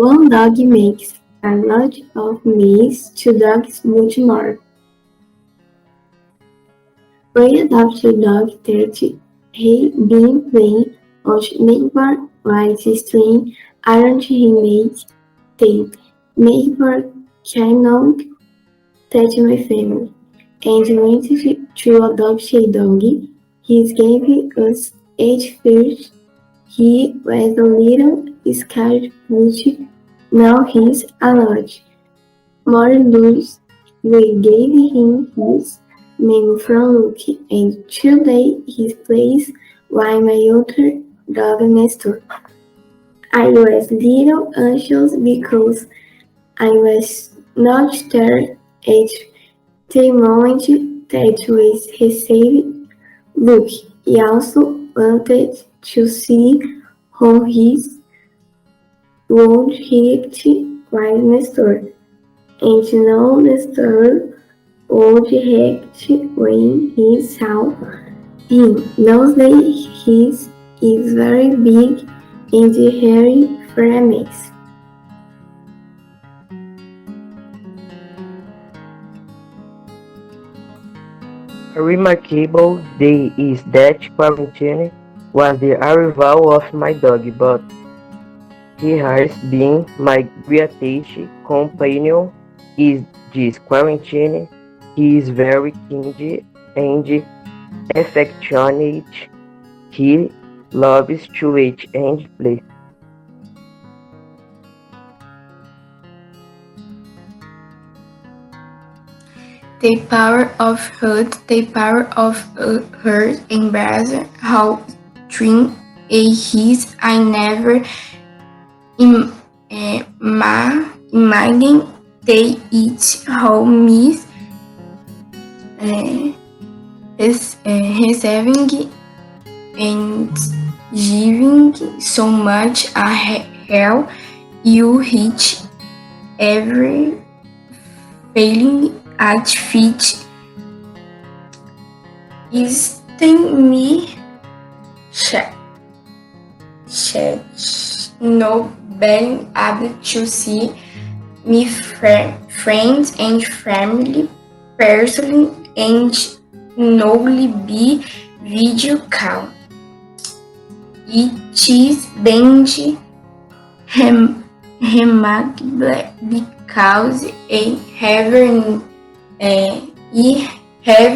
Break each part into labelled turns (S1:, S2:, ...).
S1: One dog makes a lot of mess, two dogs much more. We adopted dog that he been playing on neighbor white string, aren't he made the neighbor cannot touch my family, and wanted to adopt a dog. He gave us 8 years. He was a little scared, but now he's a lot more loose. We gave him his name from Luke, and today he plays with my other dog Nestor. I was little anxious because I was not there at the moment that we received Luke. He also wanted to see how his would react with Nestor, and now Nestor would react when he saw him. Nowadays he is very big and hairy for a mix.
S2: A remarkable day is that quarantine was the arrival of my dog, but he has been my greatest companion in this quarantine. He is very kind and affectionate. He loves to eat and play.
S3: The power of hurt, the power of hurt embrace how string a his I never imagined they eat how miss receiving and giving so much a hell you reach every failing at feet is me no being able to see me friends and family personally and only be video call. It is bend remarkable because I have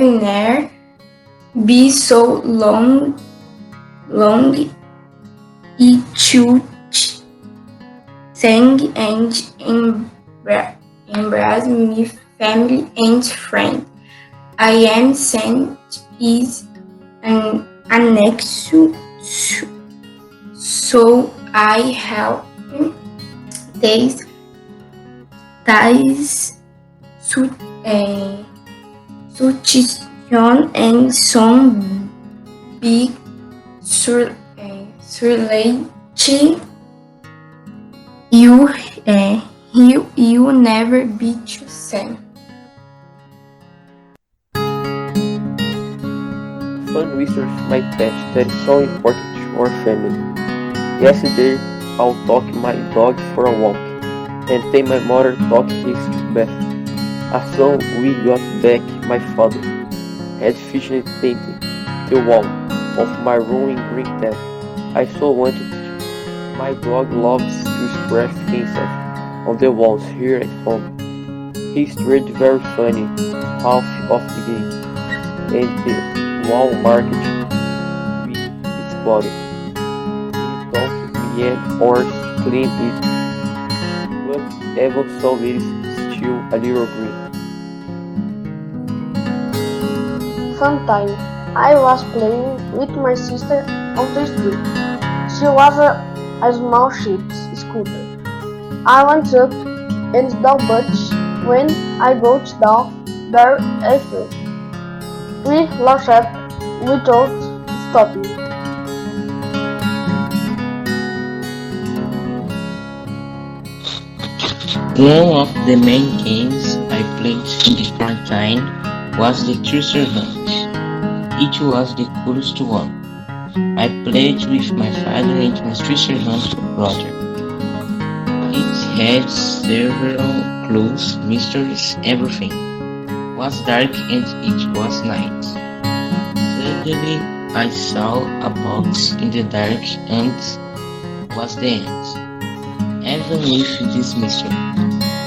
S3: never been so long it should sing and embrace me family and friends. I am sent is an annex so I have these suggestion and some big surely you never be the same.
S2: Fun research my pet that is so important to our family. Yesterday, I'll talk my dog for a walk, and then my mother took his to bath. As soon we got back, my father had finished painting the wall of my room in green tab. I so wanted to. My dog loves to scratch himself on the walls here at home. He started very funny half of the game, and the wall marked with its body. He talked me and or cleaned it, but ever so it is still a little green.
S4: Sometime I was playing with my sister on the street. She was a small ship scooter. I went up and down, but when I got down, there I fell. We laughed without stopping.
S5: One of the main games I played in the quarantine was the treasure hunt. It was the coolest one. I played with my father and my treasure hunt brother. It's had several clues, mysteries, everything was dark and it was night. Suddenly I saw a box in the dark and was the end. Even with this mystery,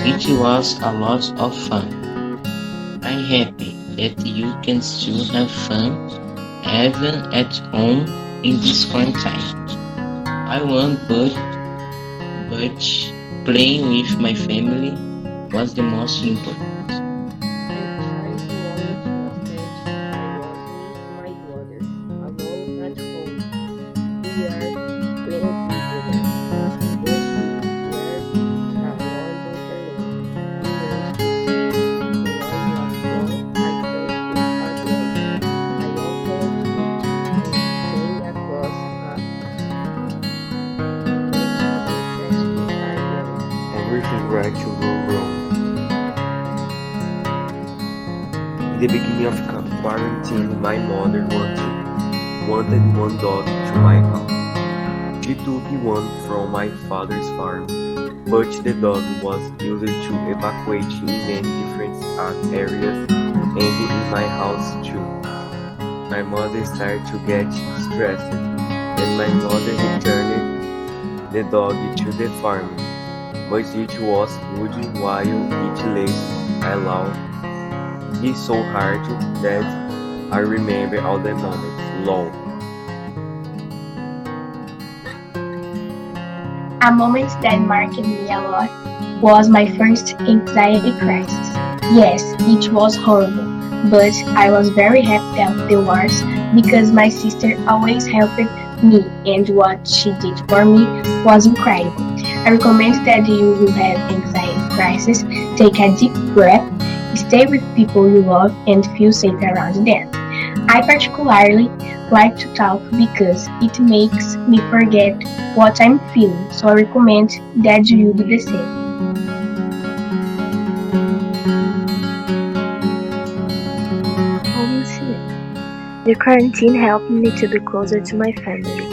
S5: it was a lot of fun. I'm happy that you can still have fun even at home in this quarantine. I won, but playing with my family was the most important.
S2: Everything right to go wrong. In the beginning of quarantine, my mother wanted one dog to my house. She took one from my father's farm, but the dog was used to evacuate in many different areas and in my house too. My mother started to get stressed, and my mother returned the dog to the farm. But it was good while it lasted. I loved it so hard that I remember all the moments. Lol.
S3: A moment that marked me a lot was my first anxiety crisis. Yes, it was horrible, but I was very happy afterwards because my sister always helped me, and what she did for me was incredible. I recommend that you will have anxiety crisis, take a deep breath, stay with people you love, and feel safe around them. I particularly like to talk because it makes me forget what I'm feeling, so I recommend that you do the same.
S6: Home cinema. The quarantine helped me to be closer to my family.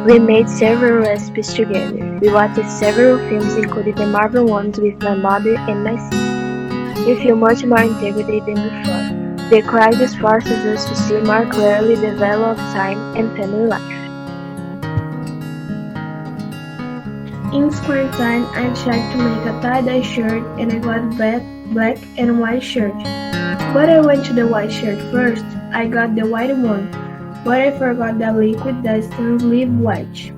S6: We made several recipes together. We watched several films, including the Marvel ones, with my mother and my sister. We feel much more integrated than before. The crisis forces us to see more clearly the value of time and family life.
S1: In this quarantine, I tried to make a tie-dye shirt and I got black and white shirt. But I went to the white shirt first. I got the white one, but I forgot the liquid that stains leave white.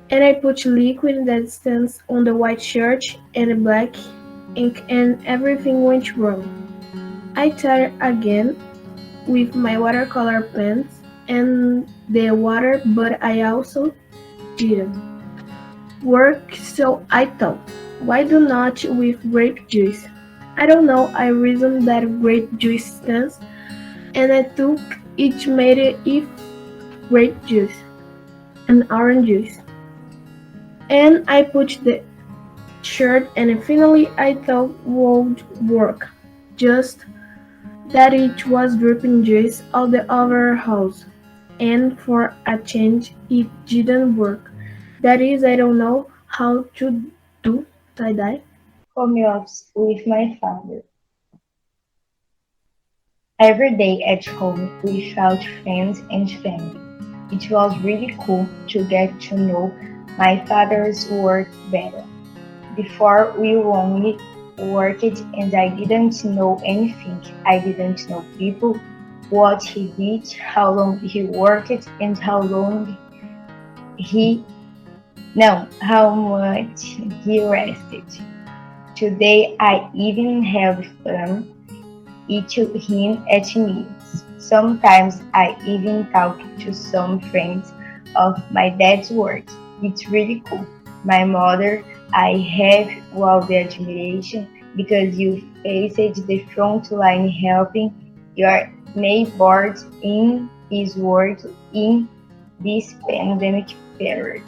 S1: And I put liquid that stains on the white shirt and black ink and everything went wrong. I tried again with my watercolor pens and the water, but I also didn't work, so I thought, why do not with grape juice? I don't know, I reasoned that grape juice stands, and I took it made it if grape juice and orange juice. And I put the shirt and finally I thought would work. Just that it was dripping juice all the over house. And for a change it didn't work. That is, I don't know how to do tie-dye.
S3: Home office with my father. Every day at home without friends and family. It was really cool to get to know my father's work better. Before we only worked and I didn't know anything. I didn't know people, what he did, how long he worked, and how much he rested. Today I even have fun eating him at meals. Sometimes I even talk to some friends of my dad's work. It's really cool. My mother, I have all the admiration because you faced the front line helping your neighbors in his work in this pandemic period.